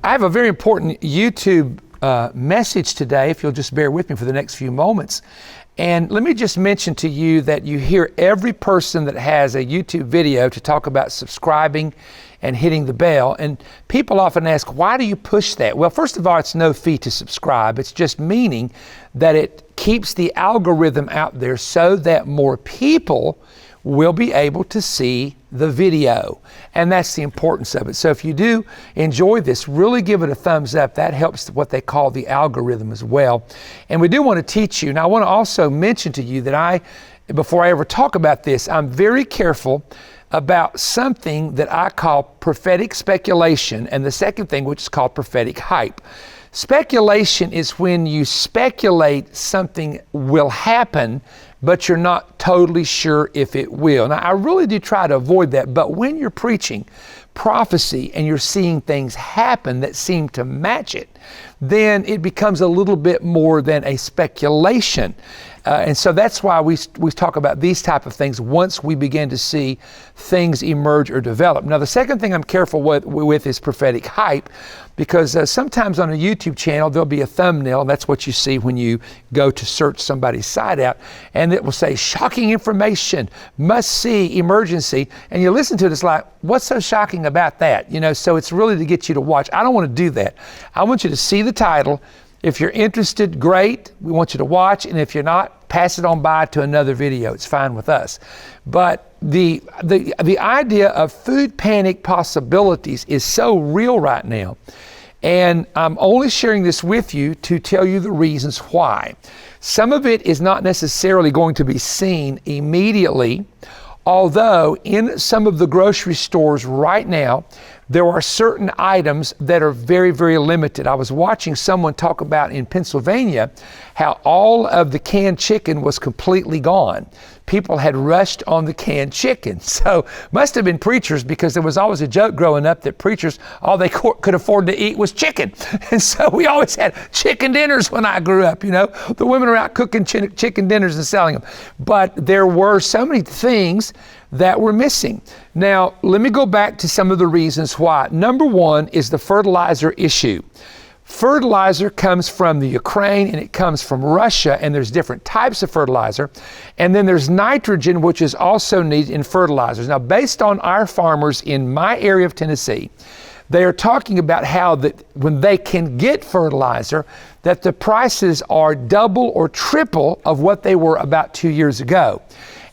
I have a very important YouTube message today, if you'll just bear with me for the next few moments. And let me just mention to you that you hear every person that has a YouTube video to talk about subscribing and hitting the bell. And people often ask, why do you push that? Well, first of all, it's no fee to subscribe. It's just meaning that it keeps the algorithm out there so that more people will be able to see the video. And that's the importance of it. So if you do enjoy this, really give it a thumbs up. That helps what they call the algorithm as well. And we do want to teach you. Now, I want to also mention to you that before I ever talk about this, I'm very careful about something that I call prophetic speculation, and the second thing, which is called prophetic hype. Speculation is when you speculate something will happen, but you're not totally sure if it will. Now, I really do try to avoid that, but when you're preaching prophecy and you're seeing things happen that seem to match it, then it becomes a little bit more than a speculation. And so that's why we talk about these type of things once we begin to see things emerge or develop. Now, the second thing I'm careful with is prophetic hype, because sometimes on a YouTube channel, there'll be a thumbnail, and that's what you see when you go to search somebody's site out, and it will say, shocking information, must see, emergency, and you listen to it, it's like, what's so shocking about that? So it's really to get you to watch. I don't want to do that. I want you to see the title. If you're interested, great. We want you to watch. And if you're not, pass it on by to another video. It's fine with us. But the idea of food panic possibilities is so real right now. And I'm only sharing this with you to tell you the reasons why. Some of it is not necessarily going to be seen immediately, although in some of the grocery stores right now, there are certain items that are very, very limited. I was watching someone talk about in Pennsylvania how all of the canned chicken was completely gone. People had rushed on the canned chicken. So must have been preachers, because there was always a joke growing up that preachers, all they could afford to eat was chicken. And so we always had chicken dinners when I grew up, The women are out cooking chicken dinners and selling them. But there were so many things that were missing. Now, let me go back to some of the reasons why. Number one is the fertilizer issue. Fertilizer comes from the Ukraine and it comes from Russia, and there's different types of fertilizer. And then there's nitrogen, which is also needed in fertilizers. Now, based on our farmers in my area of Tennessee, they are talking about how that when they can get fertilizer, that the prices are double or triple of what they were about 2 years ago.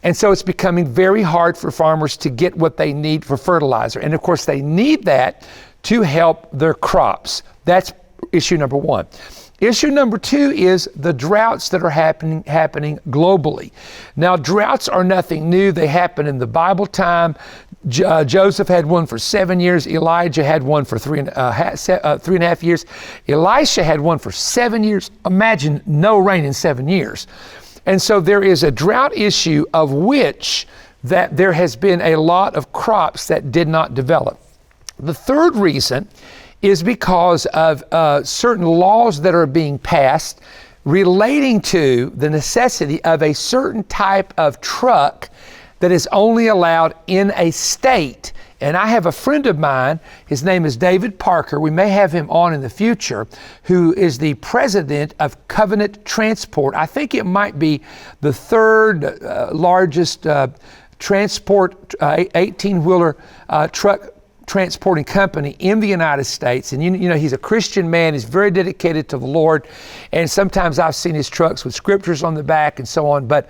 And so it's becoming very hard for farmers to get what they need for fertilizer. And of course, they need that to help their crops. That's issue number one. Issue number two is the droughts that are happening globally. Now, droughts are nothing new. They happen in the Bible time. Joseph had one for 7 years. Elijah had one for 3.5 years. Elisha had one for 7 years. Imagine no rain in 7 years. And so there is a drought issue of which that there has been a lot of crops that did not develop. The third reason is because of certain laws that are being passed relating to the necessity of a certain type of truck that is only allowed in a state. And I have a friend of mine, his name is David Parker, we may have him on in the future, who is the president of Covenant Transport. I think it might be the third largest transport 18-wheeler truck transporting company in the United States. And he's a Christian man. He's very dedicated to the Lord. And sometimes I've seen his trucks with scriptures on the back and so on. But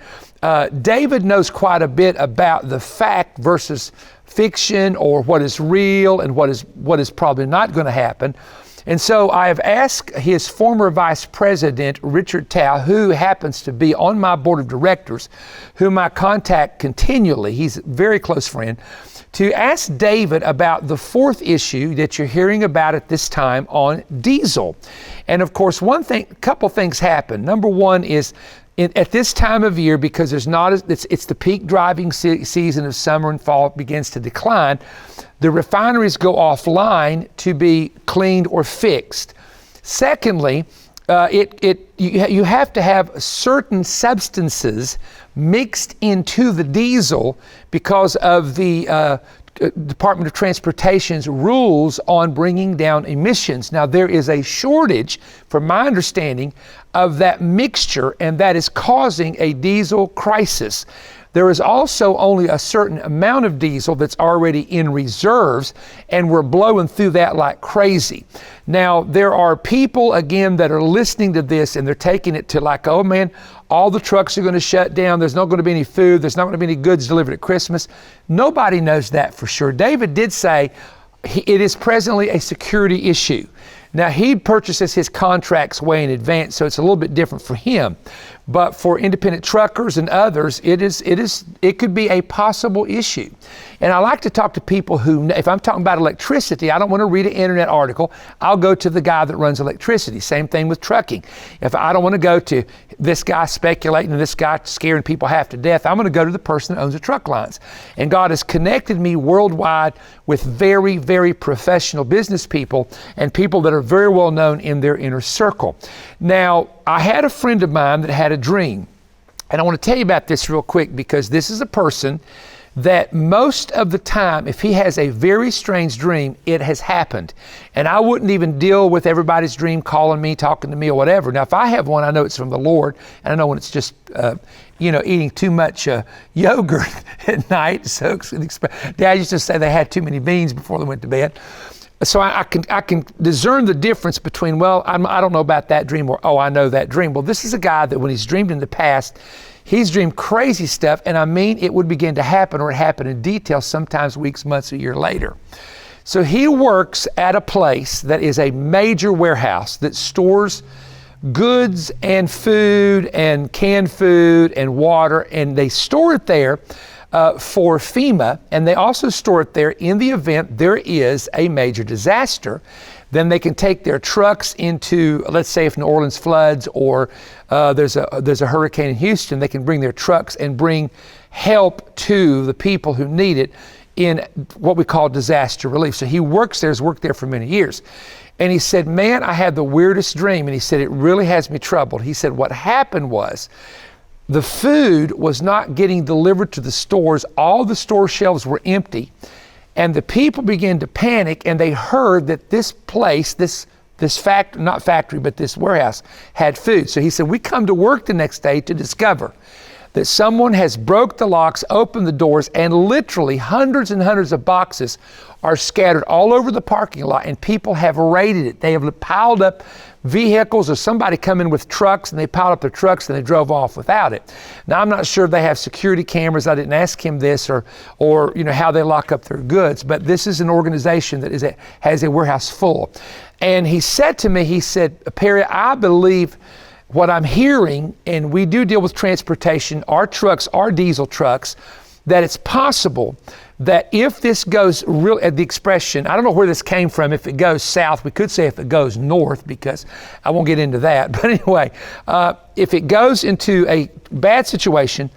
David knows quite a bit about the fact versus fiction, or what is real and what is probably not going to happen. And so I have asked his former vice president, Richard Tao, who happens to be on my board of directors, whom I contact continually, he's a very close friend, to ask David about the fourth issue that you're hearing about at this time on diesel. And of course, a couple things happen. Number one is at this time of year, because it's the peak driving season of summer and fall, it begins to decline. The refineries go offline to be cleaned or fixed. Secondly, you have to have certain substances mixed into the diesel because of the Department of Transportation's rules on bringing down emissions. Now, there is a shortage, from my understanding, of that mixture, and that is causing a diesel crisis. There is also only a certain amount of diesel that's already in reserves, and we're blowing through that like crazy. Now, there are people, again, that are listening to this, and they're taking it to like, oh man, all the trucks are going to shut down. There's not going to be any food. There's not going to be any goods delivered at Christmas. Nobody knows that for sure. David did say it is presently a security issue. Now, he purchases his contracts way in advance, so it's a little bit different for him. But for independent truckers and others, it could be a possible issue. And I like to talk to people who, if I'm talking about electricity, I don't want to read an internet article. I'll go to the guy that runs electricity. Same thing with trucking. If I don't want to go to this guy speculating and this guy scaring people half to death, I'm going to go to the person that owns the truck lines. And God has connected me worldwide with very, very professional business people and people that are very well known in their inner circle. Now, I had a friend of mine that had a dream. And I want to tell you about this real quick, because this is a person that most of the time, if he has a very strange dream, it has happened. And I wouldn't even deal with everybody's dream calling me, talking to me or whatever. Now, if I have one, I know it's from the Lord. And I know when it's just, eating too much yogurt at night. So Dad used to say they had too many beans before they went to bed. So I can discern the difference between, well, I don't know about that dream, or, oh, I know that dream. Well, this is a guy that when he's dreamed in the past, he's dreamed crazy stuff, and I mean it would begin to happen, or it happened in detail, sometimes weeks, months, a year later. So he works at a place that is a major warehouse that stores goods and food and canned food and water, and they store it there for FEMA, and they also store it there in the event there is a major disaster. Then they can take their trucks into, let's say if New Orleans floods, or there's a hurricane in Houston, they can bring their trucks and bring help to the people who need it in what we call disaster relief. So he works there, has worked there for many years. And he said, man, I had the weirdest dream. And he said, it really has me troubled. He said, what happened was, the food was not getting delivered to the stores. All the store shelves were empty. And the people began to panic, and they heard that this place, this warehouse had food. So he said, we come to work the next day to discover that someone has broke the locks, opened the doors, and literally hundreds and hundreds of boxes are scattered all over the parking lot, and people have raided it. They have piled up vehicles, or somebody come in with trucks, and they piled up their trucks and they drove off without it. Now, I'm not sure if they have security cameras. I didn't ask him this, or how they lock up their goods, but this is an organization that has a warehouse full. And he said to me, he said, Perry, I believe what I'm hearing, and we do deal with transportation, our trucks are diesel trucks, that it's possible that if this goes the expression, I don't know where this came from, if it goes south, we could say if it goes north, because I won't get into that. But anyway, if it goes into a bad situation,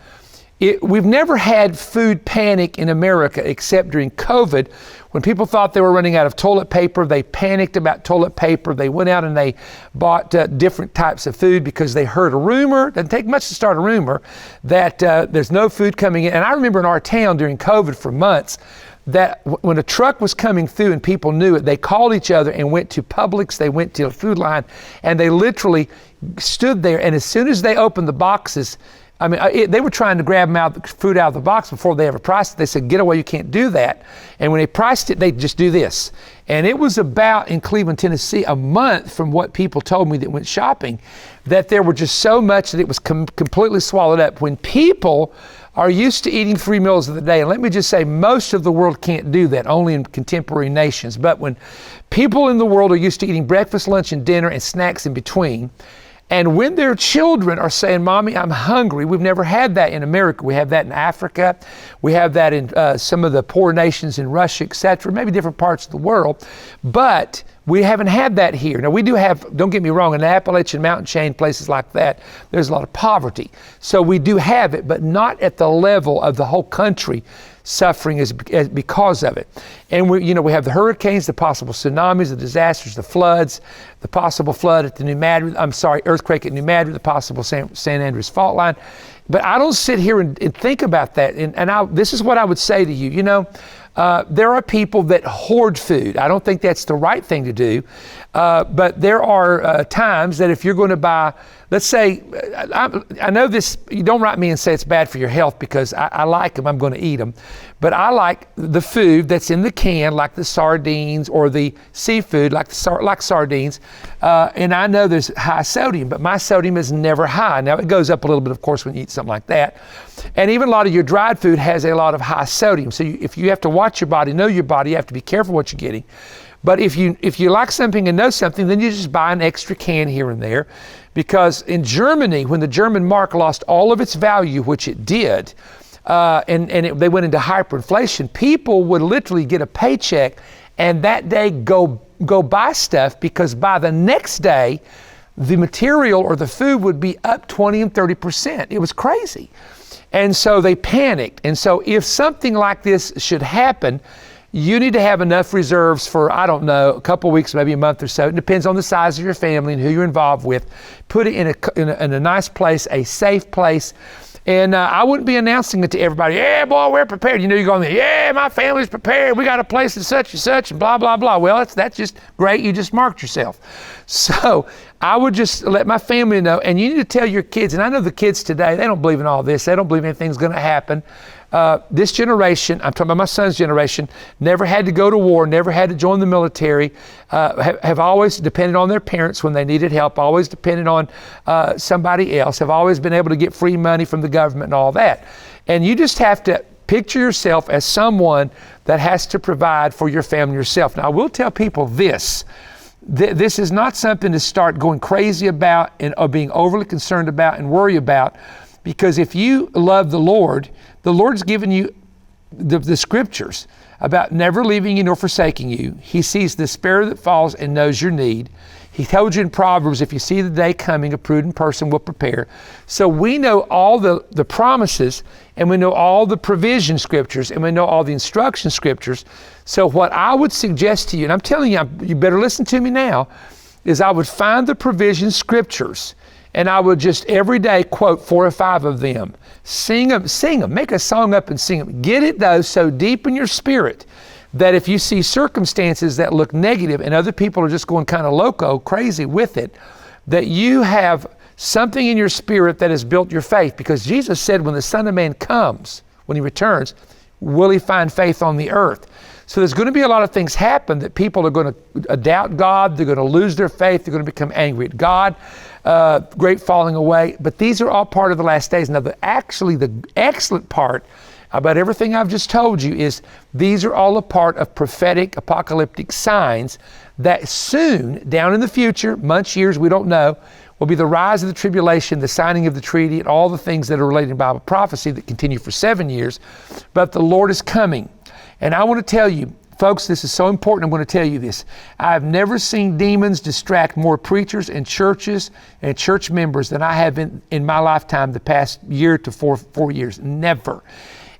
we've never had food panic in America except during COVID. When people thought they were running out of toilet paper, they panicked about toilet paper. They went out and they bought different types of food because they heard a rumor. Doesn't take much to start a rumor that there's no food coming in. And I remember in our town during COVID for months that when a truck was coming through and people knew it, they called each other and went to Publix, they went to a food line, and they literally stood there. And as soon as they opened the boxes, they were trying to grab food out of the box before they ever priced it. They said, get away, you can't do that. And when they priced it, they just do this. And it was about, in Cleveland, Tennessee, a month from what people told me that went shopping, that there were just so much that it was completely swallowed up. When people are used to eating 3 meals of the day, and let me just say, most of the world can't do that, only in contemporary nations. But when people in the world are used to eating breakfast, lunch, and dinner, and snacks in between, and when their children are saying, Mommy, I'm hungry, we've never had that in America. We have that in Africa. We have that in some of the poor nations in Russia, etc., maybe different parts of the world. But we haven't had that here. Now, we do have, don't get me wrong, in the Appalachian mountain chain, places like that, there's a lot of poverty. So we do have it, but not at the level of the whole country suffering because of it. And we have the hurricanes, the possible tsunamis, the disasters, the floods, the possible flood at earthquake at New Madrid, the possible San Andreas fault line. But I don't sit here and think about that. And this is what I would say to you. There are people that hoard food. I don't think that's the right thing to do. But there are times that if you're going to buy, let's say, I know this, you don't write me and say it's bad for your health because I like them, I'm going to eat them. But I like the food that's in the can, like the sardines, or the seafood, like sardines. And I know there's high sodium, but my sodium is never high. Now it goes up a little bit, of course, when you eat something like that. And even a lot of your dried food has a lot of high sodium. So if you have to watch your body, know your body, you have to be careful what you're getting. But if you like something and know something, then you just buy an extra can here and there. Because in Germany, when the German mark lost all of its value, which it did, they went into hyperinflation, people would literally get a paycheck and that day go buy stuff, because by the next day, the material or the food would be up 20 and 30%. It was crazy. And so they panicked. And so if something like this should happen, you need to have enough reserves for, I don't know, a couple weeks, maybe a month or so. It depends on the size of your family and who you're involved with. Put it in a nice place, a safe place. And I wouldn't be announcing it to everybody. Yeah, boy, we're prepared. You know, you're going, yeah, my family's prepared. We got a place and such, and blah, blah, blah. Well, that's just great. You just marked yourself. So I would just let my family know. And you need to tell your kids, and I know the kids today, they don't believe in all this. They don't believe anything's going to happen. This generation, I'm talking about my son's generation, never had to go to war, never had to join the military, have always depended on their parents when they needed help, always depended on somebody else, have always been able to get free money from the government and all that. And you just have to picture yourself as someone that has to provide for your family yourself. Now, I will tell people this. This is not something to start going crazy about or being overly concerned about and worry about, because if you love the Lord's given you the scriptures about never leaving you nor forsaking you. He sees the sparrow that falls and knows your need. He told you in Proverbs, if you see the day coming, a prudent person will prepare. So we know all the promises, and we know all the provision scriptures, and we know all the instruction scriptures. So what I would suggest to you, and I'm telling you, you better listen to me now, is I would find the provision scriptures, and I would just every day quote 4 or 5 of them. Sing them, make a song up and sing them. Get it though so deep in your spirit that if you see circumstances that look negative and other people are just going kind of loco, crazy with it, that you have something in your spirit that has built your faith. Because Jesus said when the Son of Man comes, when he returns, will he find faith on the earth? So there's going to be a lot of things happen that people are going to doubt God, they're going to lose their faith, they're going to become angry at God, great falling away. But these are all part of the last days. Now, the excellent part about everything I've just told you is these are all a part of prophetic apocalyptic signs that soon, down in the future, months, years, we don't know, will be the rise of the tribulation, the signing of the treaty, and all the things that are related to Bible prophecy that continue for 7 years. But the Lord is coming. And I want to tell you, folks, this is so important. I'm going to tell you this. I've never seen demons distract more preachers and churches and church members than I have in my lifetime the past year to four years. Never.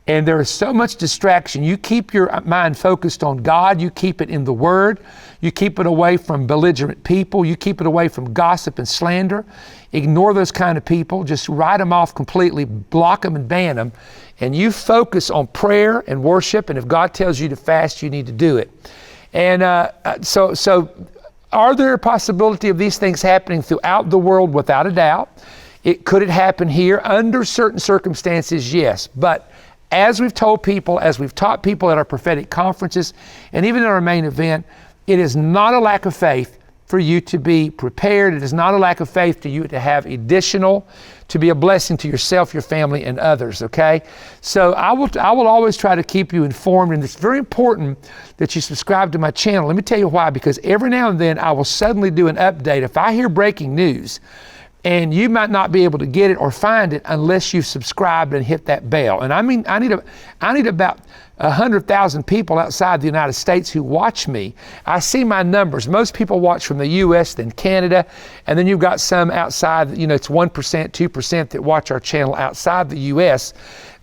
And there is so much distraction. You keep your mind focused on God. You keep it in the Word. You keep it away from belligerent people. You keep it away from gossip and slander. Ignore those kind of people. Just write them off completely, block them and ban them. And you focus on prayer and worship. And if God tells you to fast, you need to do it. And so are there a possibility of these things happening throughout the world? Without a doubt. Could it happen here? Under certain circumstances, yes. But as we've told people, as we've taught people at our prophetic conferences, and even at our main event, it is not a lack of faith for you to be prepared. It is not a lack of faith to you to have additional, to be a blessing to yourself, your family, and others, okay? So I will always try to keep you informed, and it's very important that you subscribe to my channel. Let me tell you why, because every now and then I will suddenly do an update. If I hear breaking news, and you might not be able to get it or find it unless you've subscribed and hit that bell. And I mean, I need about 100,000 people outside the United States who watch me. I see my numbers. Most people watch from the U.S., then Canada, and then you've got some outside, it's 1%, 2% that watch our channel outside the U.S.,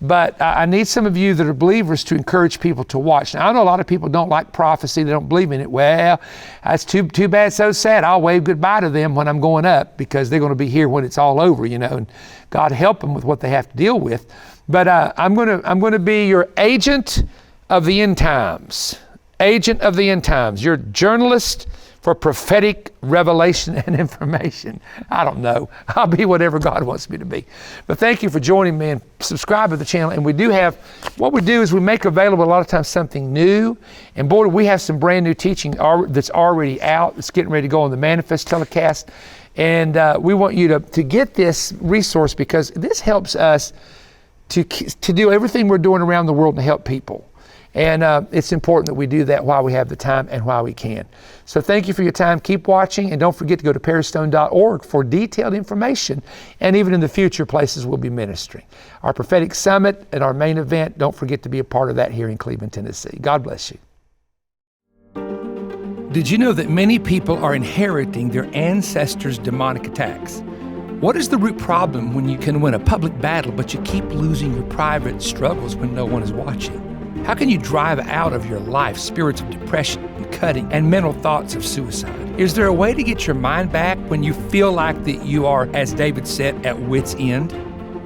but I need some of you that are believers to encourage people to watch. Now, I know a lot of people don't like prophecy. They don't believe in it. Well, that's too bad, so sad. I'll wave goodbye to them when I'm going up because they're going to be here when it's all over, and God help them with what they have to deal with. But I'm going to be your agent of the end times. Agent of the end times. You're a journalist for prophetic revelation and information. I don't know. I'll be whatever God wants me to be. But thank you for joining me, and subscribe to the channel. And we do have, what we do is we make available a lot of times something new. And boy, we have some brand new teaching that's already out. It's getting ready to go on the Manifest telecast. And we want you to get this resource, because this helps us to do everything we're doing around the world to help people. And it's important that we do that while we have the time and while we can. So thank you for your time. Keep watching, and don't forget to go to perrystone.org for detailed information, and even in the future places we'll be ministering. Our Prophetic Summit and our main event, don't forget to be a part of that here in Cleveland, Tennessee. God bless you. Did you know that many people are inheriting their ancestors' demonic attacks? What is the root problem when you can win a public battle, but you keep losing your private struggles when no one is watching? How can you drive out of your life spirits of depression and cutting and mental thoughts of suicide? Is there a way to get your mind back when you feel like that you are, as David said, at wit's end?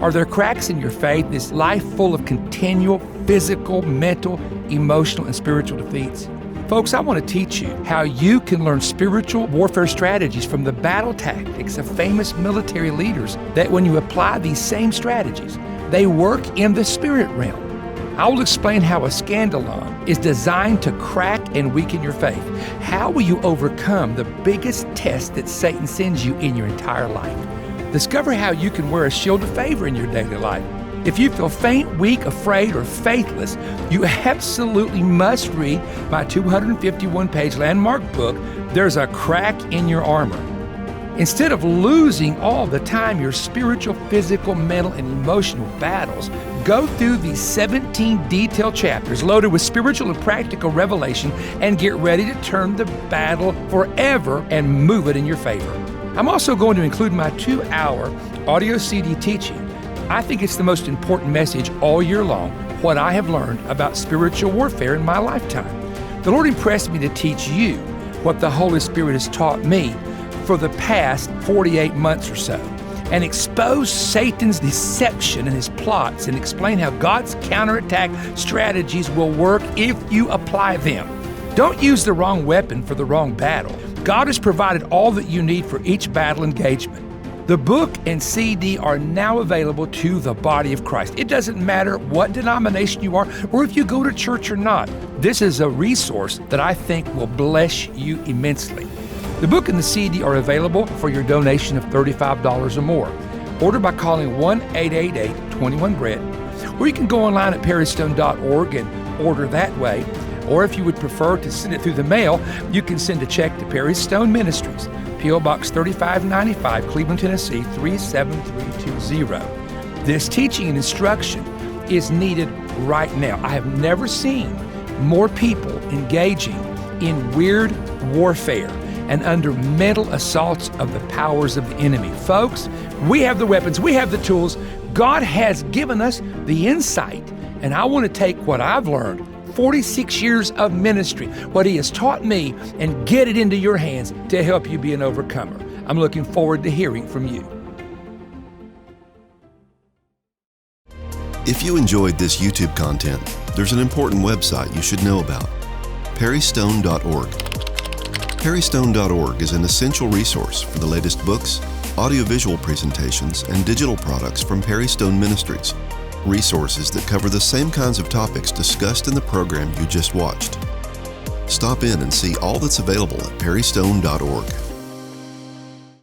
Are there cracks in your faith? Is life full of continual physical, mental, emotional, and spiritual defeats? Folks, I want to teach you how you can learn spiritual warfare strategies from the battle tactics of famous military leaders, that when you apply these same strategies, they work in the spirit realm. I will explain how a scandalon is designed to crack and weaken your faith. How will you overcome the biggest test that Satan sends you in your entire life? Discover how you can wear a shield of favor in your daily life. If you feel faint, weak, afraid, or faithless, you absolutely must read my 251-page landmark book, There's a Crack in Your Armor. Instead of losing all the time your spiritual, physical, mental, and emotional battles, go through these 17 detailed chapters loaded with spiritual and practical revelation, and get ready to turn the battle forever and move it in your favor. I'm also going to include my 2-hour audio CD teaching. I think it's the most important message all year long, what I have learned about spiritual warfare in my lifetime. The Lord impressed me to teach you what the Holy Spirit has taught me for the past 48 months or so, and expose Satan's deception and his plots, and explain how God's counterattack strategies will work if you apply them. Don't use the wrong weapon for the wrong battle. God has provided all that you need for each battle engagement. The book and CD are now available to the body of Christ. It doesn't matter what denomination you are or if you go to church or not. This is a resource that I think will bless you immensely. The book and the CD are available for your donation of $35 or more. Order by calling 1-888-21-BRET, or you can go online at perrystone.org and order that way. Or if you would prefer to send it through the mail, you can send a check to Perry Stone Ministries, P.O. Box 3595, Cleveland, Tennessee 37320. This teaching and instruction is needed right now. I have never seen more people engaging in weird warfare and under mental assaults of the powers of the enemy. Folks, we have the weapons, we have the tools. God has given us the insight, and I want to take what I've learned, 46 years of ministry, what He has taught me, and get it into your hands to help you be an overcomer. I'm looking forward to hearing from you. If you enjoyed this YouTube content, there's an important website you should know about, perrystone.org. Perrystone.org is an essential resource for the latest books, audiovisual presentations, and digital products from Perry Stone Ministries. Resources that cover the same kinds of topics discussed in the program you just watched. Stop in and see all that's available at perrystone.org.